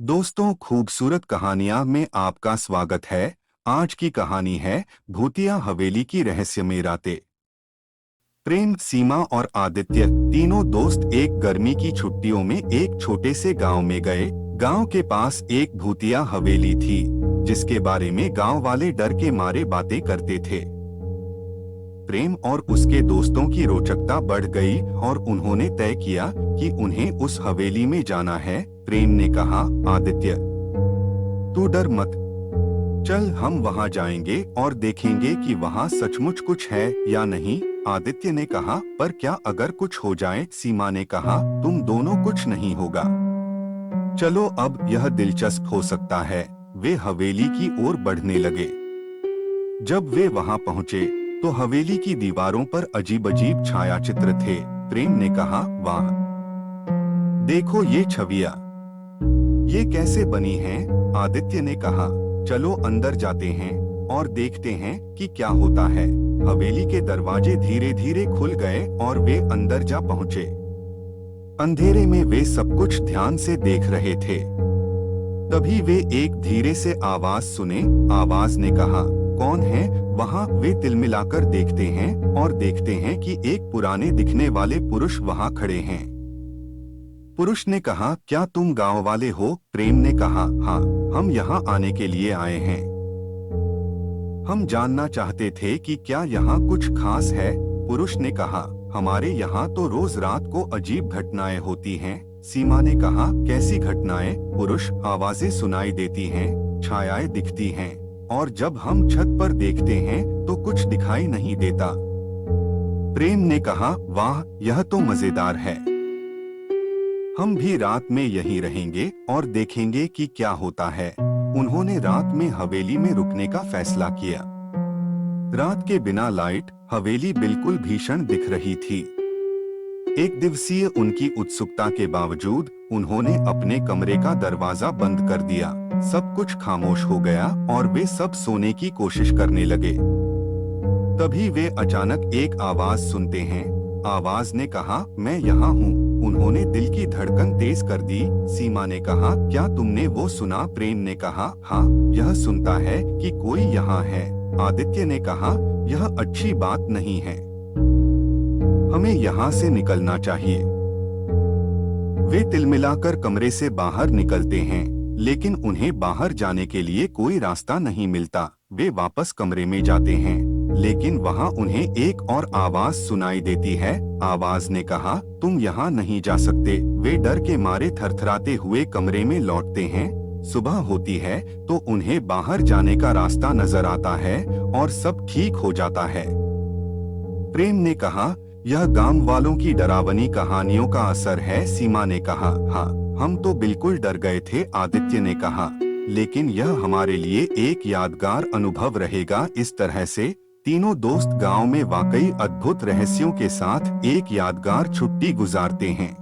दोस्तों, खूबसूरत कहानियां में आपका स्वागत है। आज की कहानी है भूतिया हवेली की रहस्यमय रातें। प्रेम, सीमा और आदित्य तीनों दोस्त एक गर्मी की छुट्टियों में एक छोटे से गांव में गए। गांव के पास एक भूतिया हवेली थी, जिसके बारे में गांव वाले डर के मारे बातें करते थे। प्रेम और उसके दोस्तों की रोचकता बढ़ गई और उन्होंने तय किया कि उन्हें उस हवेली में जाना है। प्रेम ने कहा, आदित्य, तू डर मत, चल हम वहां जाएंगे और देखेंगे कि वहां सचमुच कुछ है या नहीं। आदित्य ने कहा, पर क्या अगर कुछ हो जाए? सीमा ने कहा, तुम दोनों कुछ नहीं होगा, चलो अब यह दिलचस्प हो सकता है। वे हवेली की ओर बढ़ने लगे। जब वे वहां पहुंचे तो हवेली की दीवारों पर अजीब-अजीब छायाचित्र थे। प्रेम ने कहा, वाह, देखो ये छवियां, ये कैसे बनी हैं? आदित्य ने कहा, चलो अंदर जाते हैं और देखते हैं कि क्या होता है। हवेली के दरवाजे धीरे-धीरे खुल गए और वे अंदर जा पहुंचे। अंधेरे में वे सब कुछ ध्यान से देख रहे थे। तभी वे एक धीरे से आवाज सुने। आवाज ने कहा, कौन है वहाँ? वे तिलमिलाकर देखते हैं और देखते हैं कि एक पुराने दिखने वाले पुरुष वहाँ खड़े हैं। पुरुष ने कहा, क्या तुम गांव वाले हो? प्रेम ने कहा, हाँ, हम यहाँ आने के लिए आए हैं। हम जानना चाहते थे कि क्या यहाँ कुछ खास है। पुरुष ने कहा, हमारे यहाँ तो रोज रात को अजीब घटनाएं होती हैं। सीमा ने कहा, कैसी घटनाएं? पुरुष, आवाजें सुनाई देती हैं, छायाएं दिखती हैं, और जब हम छत पर देखते हैं तो कुछ दिखाई नहीं देता। प्रेम ने कहा, वाह, यह तो मजेदार है। हम भी रात में यहीं रहेंगे और देखेंगे कि क्या होता है। उन्होंने रात में हवेली में रुकने का फैसला किया। रात के बिना लाइट हवेली बिल्कुल भीषण दिख रही थी। एक दिवसीय उनकी उत्सुकता के बावजूद उन्होंने अपने कमरे का दरवाजा बंद कर दिया। सब कुछ खामोश हो गया और वे सब सोने की कोशिश करने लगे। तभी वे अचानक एक आवाज सुनते हैं। आवाज ने कहा, मैं यहाँ हूँ। उन्होंने दिल की धड़कन तेज कर दी। सीमा ने कहा, क्या तुमने वो सुना? प्रेम ने कहा, हाँ, यह सुनता है कि कोई यहाँ है। आदित्य ने कहा, यह अच्छी बात नहीं है, हमें यहाँ से निकलना चाहिए। वे तिलमिलाकर कमरे से बाहर निकलते हैं, लेकिन उन्हें बाहर जाने के लिए कोई रास्ता नहीं मिलता। वे वापस कमरे में जाते हैं, लेकिन वहां उन्हें एक और आवाज सुनाई देती है। आवाज ने कहा, तुम यहाँ नहीं जा सकते। वे डर के मारे थरथराते हुए कमरे में लौटते हैं। सुबह होती है तो उन्हें बाहर जाने का रास्ता नजर आता है और सब ठीक हो जाता है। प्रेम ने कहा, यह गांव वालों की डरावनी कहानियों का असर है। सीमा ने कहा, हाँ, हम तो बिल्कुल डर गए थे। आदित्य ने कहा, लेकिन यह हमारे लिए एक यादगार अनुभव रहेगा। इस तरह से तीनों दोस्त गांव में वाकई अद्भुत रहस्यों के साथ एक यादगार छुट्टी गुजारते हैं।